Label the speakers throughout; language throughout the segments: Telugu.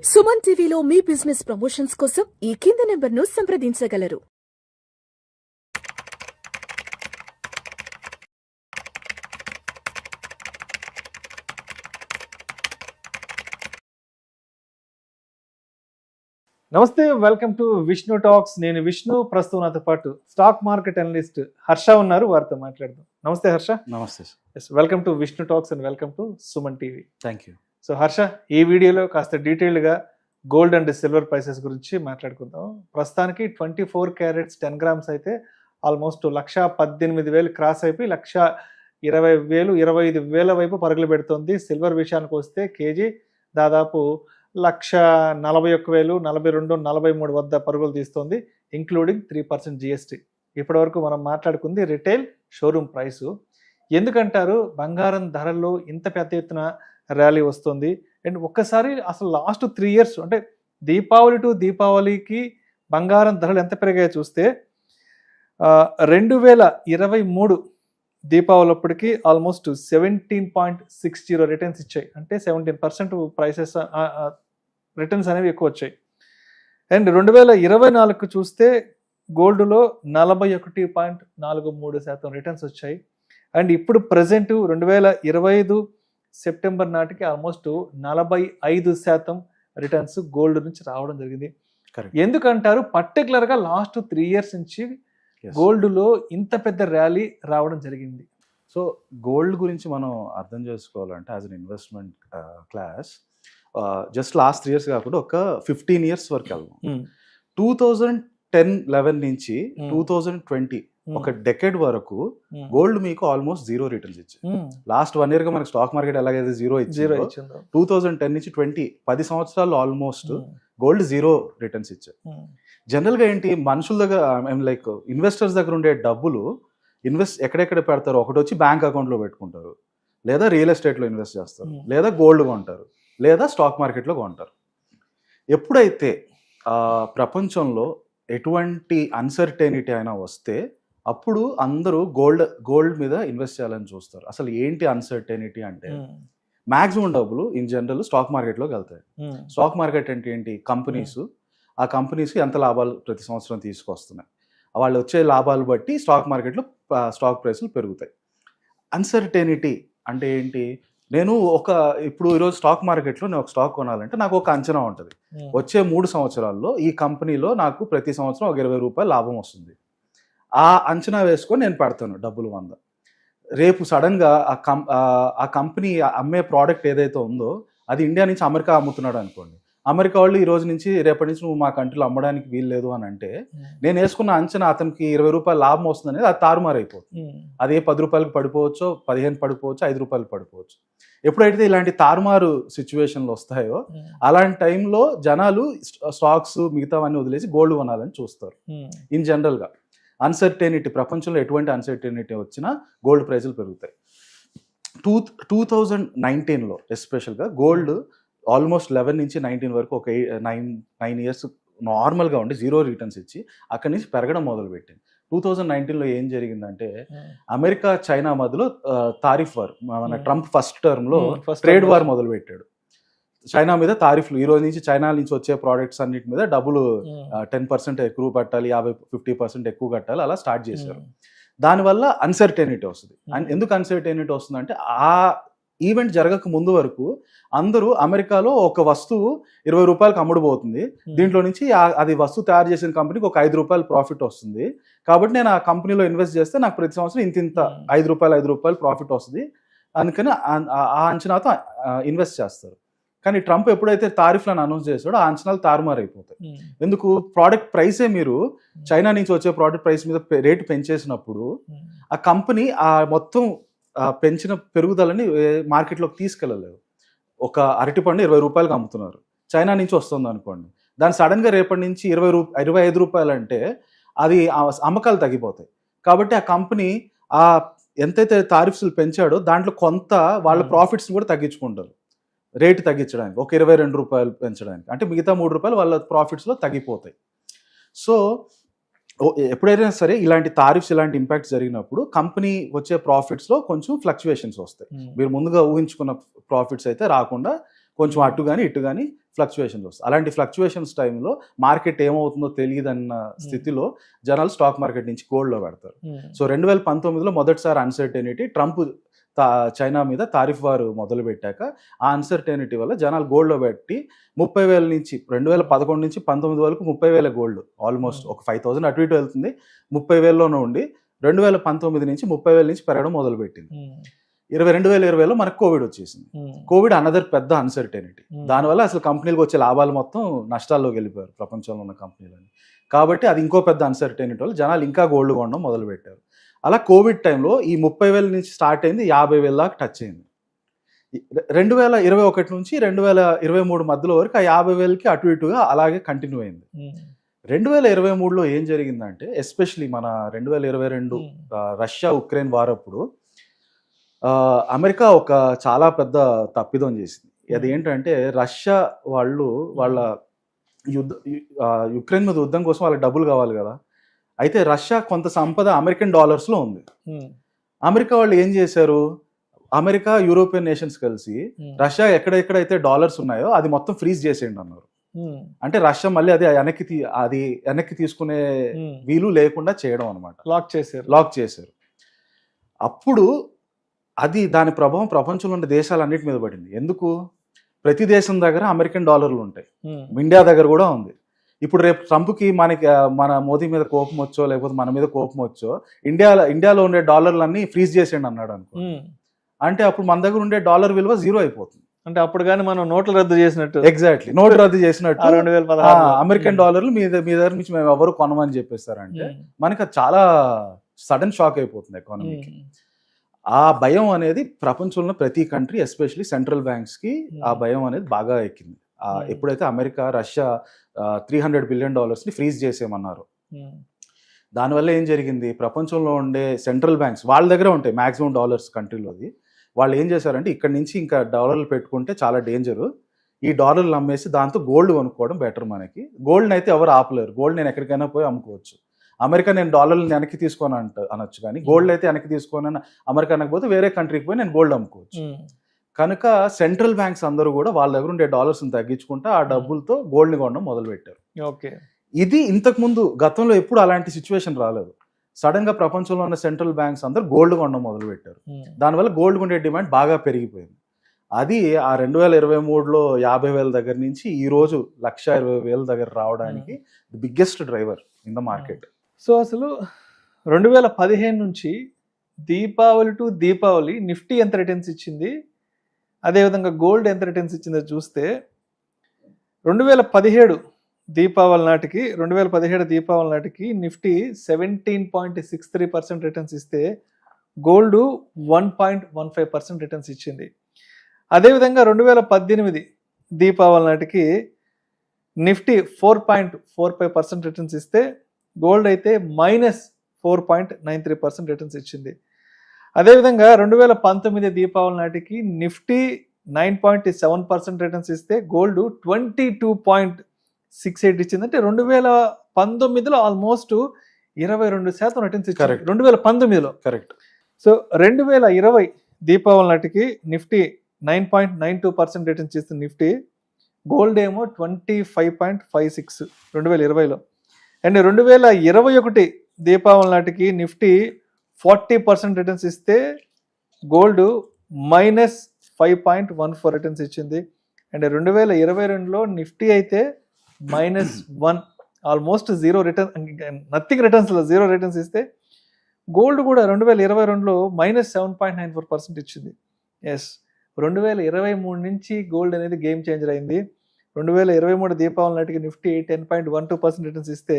Speaker 1: సుమన్ టీవీలో మీ బిజినెస్ ప్రమోషన్స్ కోసం ఈ కింది నెంబర్ను సంప్రదించగలరు.
Speaker 2: నమస్తే, వెల్కమ్ టు విష్ణు టాక్స్. నేను విష్ణు. ప్రస్తుతం నాతో పాటు స్టాక్ మార్కెట్ అనలిస్ట్ హర్ష ఉన్నారు. వారితో మాట్లాడదాం. నమస్తే హర్ష.
Speaker 3: నమస్తే.
Speaker 2: Welcome to Vishnu talks and welcome to Suman TV.
Speaker 3: Thank you.
Speaker 2: So Harsha, ఈ వీడియోలో కాస్త డీటెయిల్డ్గా గోల్డ్ అండ్ సిల్వర్ ప్రైసెస్ గురించి మాట్లాడుకుందాం. ప్రస్తుతానికి 24 క్యారెట్స్ 10 గ్రామ్స్ అయితే ఆల్మోస్ట్ 1,18,000 క్రాస్ అయిపోయి 1,20,000 25,000 వైపు పరుగులు పెడుతుంది. సిల్వర్ విషయానికి వస్తే కేజీ దాదాపు 1,41,000 42 43 వద్ద పరుగులు తీస్తుంది, ఇంక్లూడింగ్ 3% జిఎస్టీ. ఇప్పటివరకు మనం మాట్లాడుకుంది రిటైల్ షోరూమ్ ప్రైసు. ఎందుకంటారు బంగారం ధరల్లో ఇంత పెద్ద ఎత్తున ర్యాలీ వస్తుంది? అండ్ ఒక్కసారి అసలు లాస్ట్ 3 ఇయర్స్ అంటే దీపావళి టు దీపావళికి బంగారం ధరలు ఎంత పెరిగాయో చూస్తే 2023 దీపావళి అప్పటికి ఆల్మోస్ట్ 17.60 రిటర్న్స్ ఇచ్చాయి. అంటే 17% ప్రైసెస్ రిటర్న్స్ అనేవి ఎక్కువ వచ్చాయి. అండ్ 2024 చూస్తే గోల్డ్లో 41.43% రిటర్న్స్ వచ్చాయి. అండ్ ఇప్పుడు ప్రజెంట్ 2025 సెప్టెంబర్ నాటికి ఆల్మోస్ట్ 45% రిటర్న్స్ గోల్డ్ నుంచి రావడం జరిగింది. ఎందుకంటారు పర్టికులర్గా లాస్ట్ 3 ఇయర్స్ నుంచి గోల్డ్లో ఇంత పెద్ద ర్యాలీ రావడం జరిగింది?
Speaker 3: సో గోల్డ్ గురించి మనం అర్థం చేసుకోవాలంటే as an investment class just last 3 years కాకుండా ఒక 15 ఇయర్స్ వరకు వెళ్దాం. 2010-11 నుంచి 2020 ఒక డెకెడ్ వరకు గోల్డ్ మీకు ఆల్మోస్ట్ 0 రిటర్న్స్ ఇచ్చాయి. లాస్ట్ 1 ఇయర్ గా మనకి స్టాక్ మార్కెట్ ఎలాగైతే 0 ఇచ్చిందో 2010 నుంచి 10 సంవత్సరాలు ఆల్మోస్ట్ గోల్డ్ 0 రిటర్న్స్ ఇచ్చాయి. జనరల్ గా ఏంటి, మనుషుల దగ్గర లైక్ ఇన్వెస్టర్స్ దగ్గర ఉండే డబ్బులు ఎక్కడెక్కడ పెడతారు? ఒకటి వచ్చి బ్యాంక్ అకౌంట్ లో పెట్టుకుంటారు, లేదా రియల్ ఎస్టేట్ లో ఇన్వెస్ట్ చేస్తారు, లేదా గోల్డ్ కొంటారు, లేదా స్టాక్ మార్కెట్ లో కొంటారు. ఎప్పుడైతే ప్రపంచంలో ఎటువంటి అన్సర్టెనిటీ అయినా వస్తే అప్పుడు అందరూ గోల్డ్ మీద ఇన్వెస్ట్ చేయాలని చూస్తారు. అసలు ఏంటి అన్సర్టెనిటీ అంటే, మాక్సిమం డబ్బులు ఇన్ జనరల్ స్టాక్ మార్కెట్లోకి వెళ్తాయి. స్టాక్ మార్కెట్ అంటే ఏంటి? కంపెనీస్, ఆ కంపెనీస్కి ఎంత లాభాలు ప్రతి సంవత్సరం తీసుకొస్తున్నాయి, వాళ్ళు వచ్చే లాభాలు బట్టి స్టాక్ మార్కెట్లో స్టాక్ ప్రైస్లు పెరుగుతాయి. అన్సర్టెనిటీ అంటే ఏంటి? ఇప్పుడు ఈరోజు స్టాక్ మార్కెట్లో నేను ఒక స్టాక్ కొనాలంటే నాకు ఒక అంచనా ఉంటుంది. వచ్చే 3 సంవత్సరాల్లో ఈ కంపెనీలో నాకు ప్రతి సంవత్సరం ఒక 20 రూపాయలు లాభం వస్తుంది. ఆ అంచనా వేసుకొని నేను పెడతాను డబ్బులు 100. రేపు సడన్గా ఆ కంపెనీ అమ్మే ప్రోడక్ట్ ఏదైతే ఉందో అది ఇండియా నుంచి అమెరికా అమ్ముతున్నాడు అనుకోండి. అమెరికా వాళ్ళు ఈ రోజు నుంచి రేపటి నుంచి నువ్వు మా కంట్రీలో అమ్మడానికి వీలు లేదు అని అంటే నేను వేసుకున్న అంచనా అతనికి 20 రూపాయలు లాభం వస్తుంది అనేది అది తారుమారు అయిపోతుంది. అదే 10 రూపాయలకు పడిపోవచ్చు, 15 పడిపోవచ్చు, 5 రూపాయలు పడిపోవచ్చు. ఎప్పుడైతే ఇలాంటి తారుమారు సిచ్యువేషన్లు వస్తాయో అలాంటి టైంలో జనాలు స్టాక్స్ మిగతావన్నీ వదిలేసి గోల్డ్ కొనాలని చూస్తారు. ఇన్ జనరల్గా అన్సర్టెనిటీ, ప్రపంచంలో ఎటువంటి అన్సర్టెనిటీ వచ్చినా గోల్డ్ ప్రైజులు పెరుగుతాయి. 2019లో ఎస్పెషల్గా గోల్డ్ ఆల్మోస్ట్ 11 నుంచి 19 వరకు ఒక 9 ఇయర్స్ నార్మల్గా ఉండి 0 రిటర్న్స్ ఇచ్చి అక్కడి నుంచి పెరగడం మొదలుపెట్టింది. 2019లో ఏం జరిగిందంటే అమెరికా చైనా మధ్యలో తారిఫ్ వార్, మన ట్రంప్ ఫస్ట్ టర్మ్లో ట్రేడ్ వార్ మొదలు పెట్టాడు. చైనా మీద తారిఫ్లు, ఈ రోజు నుంచి చైనా నుంచి వచ్చే ప్రోడక్ట్స్ అన్నిటి మీద డబ్బులు 10% ఎక్కువ కట్టాలి, 50% ఎక్కువ కట్టాలి, అలా స్టార్ట్ చేశారు. దానివల్ల అన్సర్టెనిటీ వస్తుంది. ఎందుకు అన్సర్టెనిటీ వస్తుంది అంటే ఆ ఈవెంట్ జరగక ముందు వరకు అందరూ అమెరికాలో ఒక వస్తువు 20 రూపాయలకు అమ్ముడుపోతుంది, దీంట్లో నుంచి అది వస్తువు తయారు చేసిన కంపెనీకి ఒక 5 రూపాయలు ప్రాఫిట్ వస్తుంది, కాబట్టి నేను ఆ కంపెనీలో ఇన్వెస్ట్ చేస్తే నాకు ప్రతి సంవత్సరం ఇంత 5 రూపాయలు ప్రాఫిట్ వస్తుంది, అందుకని ఆ అంచనాతో ఇన్వెస్ట్ చేస్తారు. కానీ ట్రంప్ ఎప్పుడైతే తారిఫ్లను అనౌన్స్ చేస్తాడో ఆ అంచనాలు తారుమారు అయిపోతాయి. ఎందుకు? ప్రోడక్ట్ ప్రైసే మీరు చైనా నుంచి వచ్చే ప్రోడక్ట్ ప్రైస్ మీద రేటు పెంచేసినప్పుడు ఆ కంపెనీ ఆ మొత్తం పెంచిన పెరుగుదలని మార్కెట్లోకి తీసుకెళ్ళలేదు. ఒక అరటిపండు 20 రూపాయలకు అమ్ముతున్నారు, చైనా నుంచి వస్తుంది అనుకోండి, దాని సడన్గా రేపటి నుంచి 25 రూపాయలు అంటే అది అమ్మకాలు తగ్గిపోతాయి. కాబట్టి ఆ కంపెనీ ఎంతైతే తారిఫ్స్లు పెంచాడో దాంట్లో కొంత వాళ్ళ ప్రాఫిట్స్ని కూడా తగ్గించుకుంటారు, రేటు తగ్గించడానికి, ఒక 22 రూపాయలు పెంచడానికి. అంటే మిగతా 3 రూపాయలు వాళ్ళ ప్రాఫిట్స్లో తగ్గిపోతాయి. సో ఎప్పుడైనా సరే ఇలాంటి తారిఫ్స్, ఇలాంటి ఇంపాక్ట్స్ జరిగినప్పుడు కంపెనీ వచ్చే ప్రాఫిట్స్లో కొంచెం ఫ్లక్చువేషన్స్ వస్తాయి. మీరు ముందుగా ఊహించుకున్న ప్రాఫిట్స్ అయితే రాకుండా కొంచెం అటు కానీ ఇటు కానీ ఫ్లక్చువేషన్స్ వస్తాయి. అలాంటి ఫ్లక్చువేషన్స్ టైంలో మార్కెట్ ఏమవుతుందో తెలియదన్న స్థితిలో జనాలు స్టాక్ మార్కెట్ నుంచి గోల్డ్లో పెడతారు. సో 2019లో మొదటిసారి అన్సర్టెనిటీ, ట్రంప్ చైనా మీద తారిఫ్ వారు మొదలు పెట్టాక ఆ అన్సర్టెనిటీ వల్ల జనాలు గోల్డ్లో పెట్టి 30,000 నుంచి 2011 నుంచి 19 వరకు 30,000 గోల్డ్, ఆల్మోస్ట్ ఒక 5,000 అటు ఇటు వెళ్తుంది, 30,000లోనే ఉండి 2019 నుంచి 30,000 నుంచి పెరగడం మొదలుపెట్టింది. 2020లో మనకు కోవిడ్ వచ్చేసింది. కోవిడ్ అనదర్ పెద్ద అన్సర్టెనిటీ. దానివల్ల అసలు కంపెనీలకు వచ్చే లాభాలు మొత్తం నష్టాల్లోకి వెళ్ళిపోయారు ప్రపంచంలో ఉన్న కంపెనీలని. కాబట్టి అది ఇంకో పెద్ద అన్సర్టెనిటీ వల్ల జనాలు ఇంకా గోల్డ్ కొనడం మొదలు పెట్టారు. అలా కోవిడ్ టైంలో ఈ 30,000 నుంచి స్టార్ట్ అయింది, 50,000 దాకా టచ్ అయింది. 2021 నుంచి 2023 మధ్యలో వరకు ఆ 50,000కి అటు ఇటుగా అలాగే కంటిన్యూ అయింది. 2023లో ఏం జరిగిందంటే, ఎస్పెషలీ మన 2022 రష్యా ఉక్రెయిన్ వార్ అప్పుడు అమెరికా ఒక చాలా పెద్ద తప్పిదం చేసింది. అది ఏంటంటే, రష్యా వాళ్ళ యుక్రెయిన్ మీద యుద్ధం కోసం వాళ్ళకి డబ్బులు కావాలి కదా. అయితే రష్యా కొంత సంపద అమెరికన్ డాలర్స్లో ఉంది. అమెరికా వాళ్ళు ఏం చేశారు, అమెరికా యూరోపియన్ నేషన్స్ కలిసి రష్యా ఎక్కడెక్కడైతే డాలర్స్ ఉన్నాయో అది మొత్తం ఫ్రీజ్ చేసేయండి అన్నారు. అంటే రష్యా మళ్ళీ అది వెనక్కి తీసుకునే వీలు లేకుండా చేయడం అనమాట. లాక్ చేశారు. అప్పుడు దాని ప్రభావం ప్రపంచంలో ఉన్న దేశాలన్నిటి మీద పడింది. ఎందుకు? ప్రతి దేశం దగ్గర అమెరికన్ డాలర్లు ఉంటాయి, ఇండియా దగ్గర కూడా ఉంది. ఇప్పుడు రేపు ట్రంప్కి మన మోదీ మీద కోపం వచ్చో లేకపోతే మన మీద కోపం వచ్చో ఇండియాలో ఉండే డాలర్లన్నీ ఫ్రీజ్ చేసేయండి అన్నాడు అనుకో. అంటే అప్పుడు మన దగ్గర ఉండే డాలర్ విలువ 0 అయిపోతుంది.
Speaker 2: అంటే అప్పుడు కానీ మనం నోట్లు రద్దు చేసినట్టు.
Speaker 3: ఎగ్జాక్ట్లీ, నోటు రద్దు చేసినట్టు అమెరికన్ డాలర్లు మీ దగ్గర నుంచి మేము ఎవరు కొనమని చెప్పేస్తారంటే మనకి అది చాలా సడన్ షాక్ అయిపోతుంది ఎకానమీకి. ఆ భయం అనేది ప్రపంచంలో ప్రతి కంట్రీ, ఎస్పెషలీ సెంట్రల్ బ్యాంక్స్ కి ఆ భయం అనేది బాగా ఎక్కింది. ఎప్పుడైతే అమెరికా రష్యా $300 బిలియన్ ని ఫ్రీజ్ చేసేయమన్నారు, దానివల్ల ఏం జరిగింది, ప్రపంచంలో ఉండే సెంట్రల్ బ్యాంక్స్ వాళ్ళ దగ్గర ఉంటాయి మాక్సిమం డాలర్స్ కంట్రీలోది. వాళ్ళు ఏం చేశారంటే, ఇక్కడ నుంచి ఇంకా డాలర్లు పెట్టుకుంటే చాలా డేంజరు, ఈ డాలర్లు అమ్మేసి దాంతో గోల్డ్ కొనుక్కోవడం బెటర్ మనకి. గోల్డ్ని అయితే ఎవరు ఆపలేరు, గోల్డ్ నేను ఎక్కడికైనా పోయి అమ్ముకోవచ్చు. అమెరికా నేను డాలర్లు వెనక్కి తీసుకొని అనొచ్చు, కానీ గోల్డ్ అయితే వెనక్కి తీసుకొని అమెరికా అనకపోతే వేరే కంట్రీకి పోయి నేను గోల్డ్ అమ్ముకోవచ్చు. కనుక సెంట్రల్ బ్యాంక్స్ అందరూ కూడా వాళ్ళ దగ్గర ఉండే డాలర్స్ని తగ్గించుకుంటా ఆ డబ్బులతో గోల్డ్ని కొనడం మొదలు పెట్టారు.
Speaker 2: ఓకే,
Speaker 3: ఇది ఇంతకుముందు గతంలో ఎప్పుడు అలాంటి సిచ్యువేషన్ రాలేదు. సడన్ గా ప్రపంచంలో ఉన్న సెంట్రల్ బ్యాంక్స్ అందరూ గోల్డ్ కొనడం మొదలు పెట్టారు. దానివల్ల గోల్డ్ కొండే డిమాండ్ బాగా పెరిగిపోయింది. అది ఆ 2023లో 50,000 దగ్గర నుంచి ఈ రోజు 120,000 దగ్గర రావడానికి biggest driver in the market.
Speaker 2: So అసలు 2015 నుంచి దీపావళి టు దీపావళి నిఫ్టీ ఎంత రిటర్న్స్ ఇచ్చింది, అదేవిధంగా గోల్డ్ ఎంత రిటర్న్స్ ఇచ్చిందో చూస్తే 2017 దీపావళి నాటికి నిఫ్టీ 17.63% రిటర్న్స్ ఇస్తే గోల్డ్ 1.15% రిటర్న్స్ ఇచ్చింది. అదేవిధంగా 2018 దీపావళి నాటికి నిఫ్టీ 4.45% రిటర్న్స్ ఇస్తే గోల్డ్ అయితే -4.93% రిటర్న్స్ ఇచ్చింది. అదేవిధంగా 2019 దీపావళి నాటికి నిఫ్టీ 9.7% రిటర్న్స్ ఇస్తే గోల్డ్ 22.68 ఇచ్చింది. అంటే 2019లో ఆల్మోస్ట్ 22% రిటర్న్స్ ఇచ్చింది 2019లో.
Speaker 3: కరెక్ట్.
Speaker 2: సో 2020 దీపావళి నాటికి నిఫ్టీ 9.92% రిటర్న్స్ ఇస్తుంది నిఫ్టీ, గోల్డ్ ఏమో 25.56 2020లో. అండ్ 2021 దీపావళి నాటికి నిఫ్టీ 40% రిటర్న్స్ ఇస్తే గోల్డ్ -5.14 రిటర్న్స్ ఇచ్చింది. అండ్ 2022లో నిఫ్టీ అయితే -1, ఆల్మోస్ట్ 0 రిటర్న్, నథింగ్ రిటర్న్స్లో 0 రిటర్న్స్ ఇస్తే గోల్డ్ కూడా 2022లో -7.94% ఇచ్చింది. ఎస్, 2023 నుంచి గోల్డ్ అనేది గేమ్ చేంజర్ అయింది. 2023 దీపావళి నాటికి నిఫ్టీ 10.12% రిటర్న్స్ ఇస్తే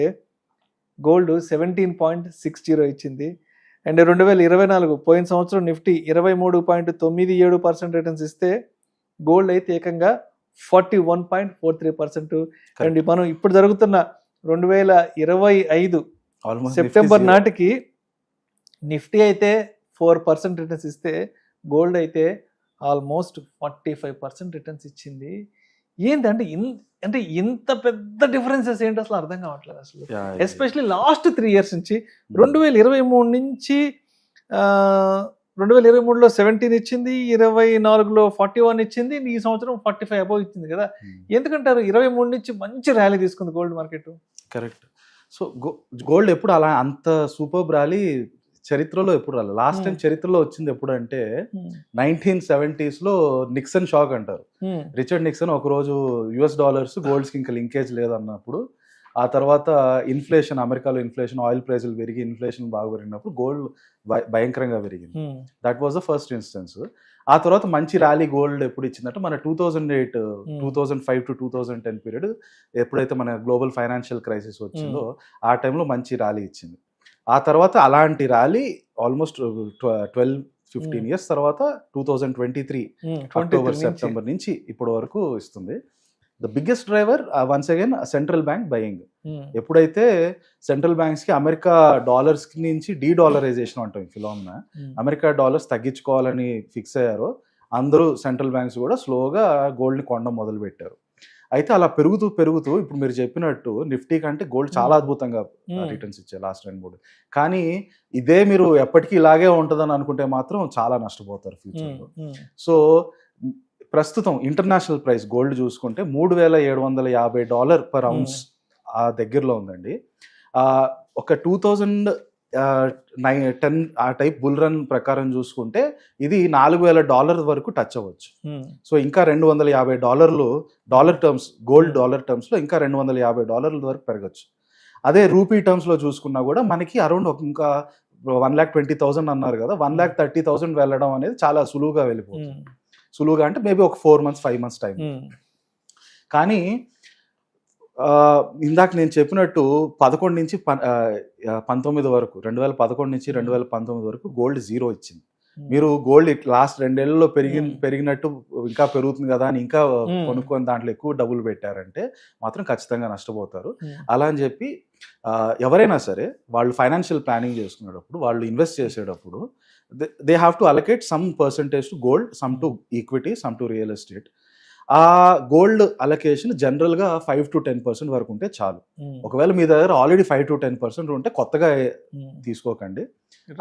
Speaker 2: గోల్డ్ 17.60 ఇచ్చింది. అండ్ 2024 పోయిన సంవత్సరం నిఫ్టీ 23.97% రిటర్న్స్ ఇస్తే గోల్డ్ అయితే ఏకంగా 41.43%. అండ్ మనం ఇప్పుడు జరుగుతున్న 2025 సెప్టెంబర్ నాటికి నిఫ్టీ అయితే 4% రిటర్న్స్ ఇస్తే గోల్డ్ అయితే ఆల్మోస్ట్ 45% రిటర్న్స్ ఇచ్చింది. ఏంటంటే అంటే ఇంత పెద్ద డిఫరెన్సెస్ ఏంటి అసలు అర్థం కావట్లేదు అసలు. ఎస్పెషలీ లాస్ట్ 3 years నుంచి 2023 నుంచి 2023లో 17 ఇచ్చింది, 24లో 41 ఇచ్చింది, ఈ సంవత్సరం 45 అబౌవ్ ఇచ్చింది కదా. ఎందుకంటారు 23 నుంచి మంచి ర్యాలీ తీసుకుంది gold market?
Speaker 3: Correct. So gold ఎప్పుడు అలా అంత సూపర్ ర్యాలీ చరిత్రలో ఎప్పుడు రాలేదు. లాస్ట్ టైం చరిత్రలో వచ్చింది ఎప్పుడు అంటే 1970s నిక్సన్ షాక్ అంటారు. రిచర్డ్ నిక్సన్ ఒక రోజు $US గోల్డ్స్ కి ఇంకా లింకేజ్ లేదన్నప్పుడు, ఆ తర్వాత ఇన్ఫ్లేషన్, అమెరికాలో ఇన్ఫ్లేషన్, ఆయిల్ ప్రైసులు పెరిగి ఇన్ఫ్లేషన్ బాగా పెరిగినప్పుడు గోల్డ్ భయంకరంగా పెరిగింది. That was the first instance. ఆ తర్వాత మంచి ర్యాలీ గోల్డ్ ఎప్పుడు ఇచ్చిందంటే మన 2008, 2005 to 2010 పీరియడ్, ఎప్పుడైతే మన గ్లోబల్ ఫైనాన్షియల్ క్రైసిస్ వచ్చిందో ఆ టైంలో మంచి ర్యాలీ ఇచ్చింది. ఆ తర్వాత అలాంటి ర్యాలీ ఆల్మోస్ట్ 12-15 ఇయర్స్ తర్వాత 2023 అక్టోబర్ సెప్టెంబర్ నుంచి ఇప్పటి వరకు ఇస్తుంది. The biggest driver once again central bank buying. ఎప్పుడైతే సెంట్రల్ బ్యాంక్స్ కి అమెరికా డాలర్స్ నుంచి డీడాలరైజేషన్ అంటాం ఫిలామినా, అమెరికా డాలర్స్ తగ్గించుకోవాలని ఫిక్స్ అయ్యారో అందరూ సెంట్రల్ బ్యాంక్స్ కూడా స్లోగా గోల్డ్ ని కొనడం మొదలు పెట్టారు. అయితే అలా పెరుగుతూ ఇప్పుడు మీరు చెప్పినట్టు నిఫ్టీ కంటే గోల్డ్ చాలా అద్భుతంగా రిటర్న్స్ ఇచ్చాయి లాస్ట్ 2-3. కానీ ఇదే మీరు ఎప్పటికీ ఇలాగే ఉంటుందని అనుకుంటే మాత్రం చాలా నష్టపోతారు ఫ్యూచర్లో. సో ప్రస్తుతం ఇంటర్నేషనల్ ప్రైస్ గోల్డ్ చూసుకుంటే $3,750 పర్ ఔన్స్ ఆ దగ్గరలో ఉందండి. ఒక 2010 ఆ టైప్ బుల్ రన్ ప్రకారం చూసుకుంటే ఇది $4,000 వరకు టచ్ అవ్వచ్చు. సో ఇంకా $250 dollar terms, gold dollar terms లో ఇంకా $250 వరకు పెరగచ్చు. అదే రూపీ టర్మ్స్ లో చూసుకున్నా కూడా మనకి అరౌండ్ ఇంకా 1,20,000 అన్నారు కదా, 1,30,000 వెళ్ళడం అనేది చాలా సులువుగా వెళ్ళిపోతుంది. సులువుగా అంటే మేబీ ఒక 4 months 5 months టైం. కానీ ఇందాక నేను చెప్పినట్టు 11 నుంచి 19 వరకు, 2011 నుంచి 2019 వరకు గోల్డ్ 0 ఇచ్చింది. మీరు గోల్డ్ లాస్ట్ 2 ఏళ్లలో పెరిగినట్టు ఇంకా పెరుగుతుంది కదా అని ఇంకా కొనుక్కొని దాంట్లో ఎక్కువ డబ్బులు పెట్టారంటే మాత్రం ఖచ్చితంగా నష్టపోతారు. అలా అని చెప్పి ఎవరైనా సరే వాళ్ళు ఫైనాన్షియల్ ప్లానింగ్ చేసుకునేటప్పుడు, వాళ్ళు ఇన్వెస్ట్ చేసేటప్పుడు they have to allocate some percentage to gold, some to equity, some to real estate. ఆ గోల్డ్ అలొకేషన్ జనరల్ గా 5 to 10% వరకు ఉంటే చాలు. ఒకవేళ మీ దగ్గర ఆల్రెడీ 5 to 10% ఉంటే కొత్తగా తీసుకోకండి,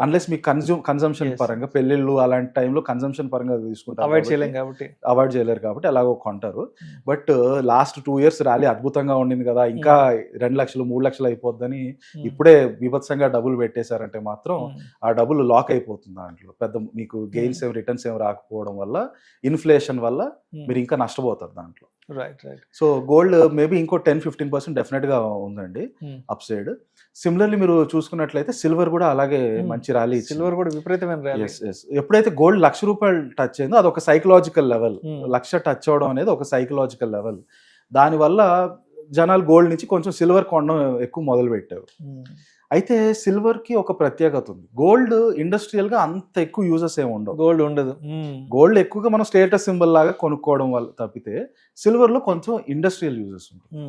Speaker 3: అన్లెస్ మీకు కన్జంప్షన్ పరంగా పెళ్లిళ్ళు అలాంటి టైంలో కన్జంప్షన్ పరంగా తీసుకుంటారు, అవాయిడ్ చేయలేరు కాబట్టి అలాగో కొంటారు. బట్ లాస్ట్ 2 years ర్యాలీ అద్భుతంగా ఉండింది కదా, ఇంకా 2 లక్షలు 3 లక్షలు అయిపోద్దని ఇప్పుడే బీభత్సంగా డబ్బులు పెట్టేశారంటే మాత్రం ఆ డబ్బులు లాక్ అయిపోతుంది. దాంట్లో పెద్ద మీకు గెయిన్స్ రిటర్న్స్ ఏం రాకపోవడం వల్ల, ఇన్ఫ్లేషన్ వల్ల మీరు ఇంకా నష్టపోతారు దాంట్లో. సో గోల్డ్ మేబీ ఇంకో 10-15% డెఫినెట్ గా ఉందండి అప్ సైడ్. సిమిలర్లీ మీరు చూసుకున్నట్లయితే సిల్వర్ కూడా అలాగే మంచి ర్యాలీ,
Speaker 2: సిల్వర్ కూడా విపరీతమైన ర్యాలీ.
Speaker 3: ఎప్పుడైతే గోల్డ్ ₹1,00,000 టచ్ అయిందో అది ఒక సైకలాజికల్ లెవెల్, 1,00,000 టచ్ అవడం అనేది ఒక సైకలాజికల్ లెవెల్. దానివల్ల జనాలు గోల్డ్ నుంచి కొంచెం సిల్వర్ కొనడం ఎక్కువ మొదలు పెట్టారు. అయితే సిల్వర్ కి ఒక ప్రత్యేకత ఉంది. గోల్డ్ ఇండస్ట్రియల్ గా అంత ఎక్కువ యూజెస్ ఏమి ఉండవు,
Speaker 2: గోల్డ్ ఉండదు.
Speaker 3: గోల్డ్ ఎక్కువగా మనం స్టేటస్ సింబల్ లాగా కొనుక్కోవడం వల్ల తప్పితే సిల్వర్ లో కొంచెం ఇండస్ట్రియల్ యూజెస్ ఉంటాయి.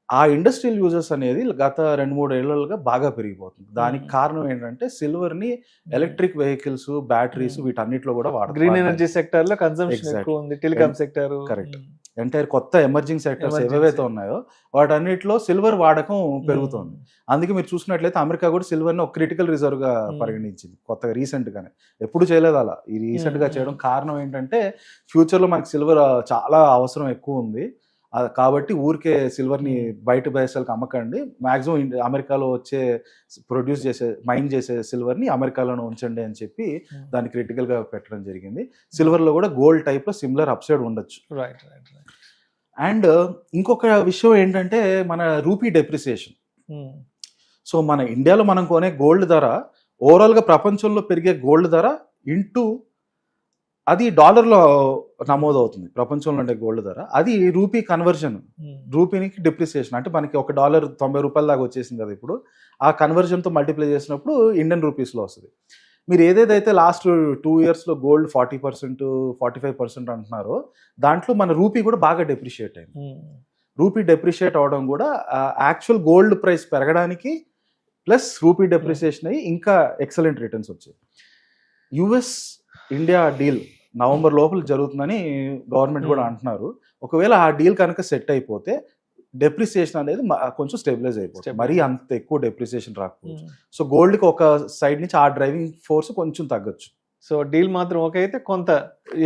Speaker 3: ఆ ఇండస్ట్రియల్ యూజెస్ అనేది గత 2-3 ఏళ్లుగా బాగా పెరిగిపోతుంది. దానికి కారణం ఏంటంటే సిల్వర్ ని ఎలక్ట్రిక్ వెహికల్స్, బ్యాటరీస్ వీటన్నిటిలో కూడా వాడతారు.
Speaker 2: గ్రీన్ ఎనర్జీ సెక్టర్ లో కన్సంప్షన్ ఎక్కువ ఉంది, టెలికాం సెక్టర్.
Speaker 3: కరెక్ట్. ఎంటైర్ కొత్త ఎమర్జింగ్ సెక్టర్స్ ఏవైతే ఉన్నాయో వాటన్నిటిలో సిల్వర్ వాడకం పెరుగుతోంది. అందుకే మీరు చూసినట్లయితే అమెరికా కూడా సిల్వర్ ని ఒక క్రిటికల్ రిజర్వ్ గా పరిగణించింది కొత్తగా, రీసెంట్ గానే. ఎప్పుడు చేయలేదు అలా, ఈ రీసెంట్ గా చేయడం కారణం ఏంటంటే ఫ్యూచర్ లో మనకి సిల్వర్ చాలా అవసరం ఎక్కువ ఉంది కాబట్టి ఊరికే సిల్వర్ ని బయట దేశాలకు అమ్మకండి, మాక్సిమం అమెరికాలో వచ్చే ప్రొడ్యూస్ చేసే మైన్ చేసే సిల్వర్ ని అమెరికాలోనే ఉంచండి అని చెప్పి దాన్ని క్రిటికల్ గా పెట్టడం జరిగింది. సిల్వర్ లో కూడా గోల్డ్ టైప్ లో సిమిలర్ అప్సైడ్ ఉండొచ్చు. అండ్ ఇంకొక విషయం ఏంటంటే మన రూపీ డెప్రిసియేషన్. సో మన ఇండియాలో మనం కొనే గోల్డ్ ధర ఓవరాల్ గా ప్రపంచంలో పెరిగే గోల్డ్ ధర ఇంటూ అది డాలర్లో నమోదవుతుంది ప్రపంచంలో ఉండే గోల్డ్ ధర. అది రూపీ కన్వర్జన్, రూపీనికి డిప్రిసియేషన్ అంటే మనకి $1 $90 దాకా వచ్చేసింది కదా ఇప్పుడు. ఆ కన్వర్జన్తో మల్టిప్లై చేసినప్పుడు ఇండియన్ రూపీస్లో వస్తుంది. మీరు ఏదేదైతే లాస్ట్ 2 years లో గోల్డ్ 40% 45% అంటున్నారో దాంట్లో మన రూపీ కూడా బాగా డెప్రిషియేట్ అయింది. రూపీ డెప్రిషియేట్ అవడం కూడా యాక్చువల్ గోల్డ్ ప్రైస్ పెరగడానికి ప్లస్ రూపీ డెప్రిసియేషన్ అయ్యి ఇంకా ఎక్సలెంట్ రిటర్న్స్ వచ్చాయి. యుఎస్ ఇండియా డీల్ నవంబర్ లోపల జరుగుతుందని గవర్నమెంట్ కూడా అంటున్నారు. ఒకవేళ ఆ డీల్ కనుక సెట్ అయిపోతే డెప్రిసియేషన్ అనేది కొంచెం స్టెబిలైజ్ అయిపోతుంది, మరీ అంత ఎక్కువ డెప్రిసియేషన్ రాకపోవచ్చు. సో గోల్డ్కి ఒక సైడ్ నుంచి ఆ డ్రైవింగ్ ఫోర్స్ కొంచెం తగ్గొచ్చు.
Speaker 2: సో డీల్ మాత్రం ఓకే అయితే కొంత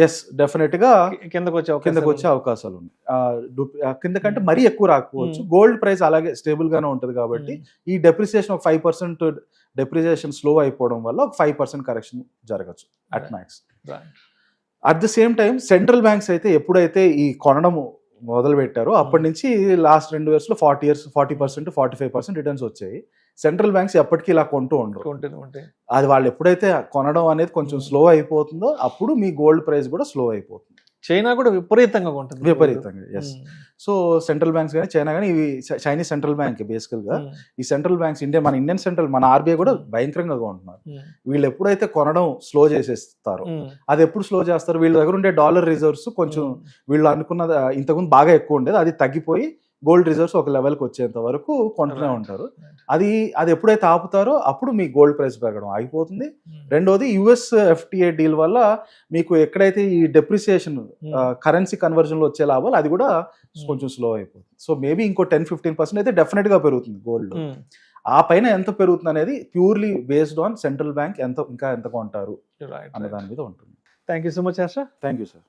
Speaker 3: ఎస్ డెఫినెట్ గా
Speaker 2: కిందకు వచ్చే
Speaker 3: కిందకు వచ్చే అవకాశాలు ఉన్నాయి. కిందకంటే మరీ ఎక్కువ రాకపోవచ్చు. గోల్డ్ ప్రైస్ అలాగే స్టేబుల్ గానే ఉంటది కాబట్టి ఈ డెప్రిసియేషన్ ఒక 5% డెప్రిసియేషన్ స్లో అయిపోవడం వల్ల ఒక 5% కరెక్షన్ జరగచ్చు at max. At the same time central banks అయితే ఎప్పుడైతే ఈ కొనడం మొదలు పెట్టారో అప్పటి నుంచి లాస్ట్ 2 years లో 40% 45% రిటర్న్స్ వచ్చాయి. సెంట్రల్ బ్యాంక్స్ ఎప్పటికీ ఇలా కొంటూ ఉండరు. అది వాళ్ళు ఎప్పుడైతే కొనడం అనేది కొంచెం స్లో అయిపోతుందో అప్పుడు మీ గోల్డ్ ప్రైస్ కూడా స్లో అయిపోతుంది.
Speaker 2: చైనా కూడా విపరీతంగా ఉంటుంది.
Speaker 3: విపరీతంగా ఎస్. సో సెంట్రల్ బ్యాంక్స్ కానీ చైనా కానీ ఇవి చైనీస్ సెంట్రల్ బ్యాంక్ బేసికల్ గా ఈ సెంట్రల్ బ్యాంక్స్ మన ఇండియన్ సెంట్రల్ మన ఆర్బీఐ కూడా భయంకరంగా కొంటున్నారు. వీళ్ళు ఎప్పుడైతే కొనడం స్లో చేసేస్తారో అది ఎప్పుడు స్లో చేస్తారు, వీళ్ళ దగ్గర ఉండే డాలర్ రిజర్వ్స్ కొంచెం వీళ్ళు అనుకున్నది ఇంతకుముందు బాగా ఎక్కువ ఉండేది, అది తగ్గిపోయి గోల్డ్ రిజర్వ్స్ ఒక లెవెల్కి వచ్చేంత వరకు కొంటూనే ఉంటారు. అది ఎప్పుడైతే ఆపుతారో అప్పుడు మీ గోల్డ్ ప్రైస్ పెరగడం ఆగిపోతుంది. రెండోది యుఎస్ ఎఫ్టీఏ డీల్ వల్ల మీకు ఎక్కడైతే ఈ డెప్రిసియేషన్ కరెన్సీ కన్వర్జన్ లో వచ్చే లాభాలు అది కూడా కొంచెం స్లో అయిపోతుంది. సో మేబీ ఇంకో 10-15% అయితే డెఫినెట్ గా పెరుగుతుంది గోల్డ్. ఆ పైన ఎంత పెరుగుతుంది అనేది purely based on central bank ఎంత కొంటారు అనే దాని మీద ఉంటుంది.
Speaker 2: Thank you so much Harsha.
Speaker 3: Thank you sir.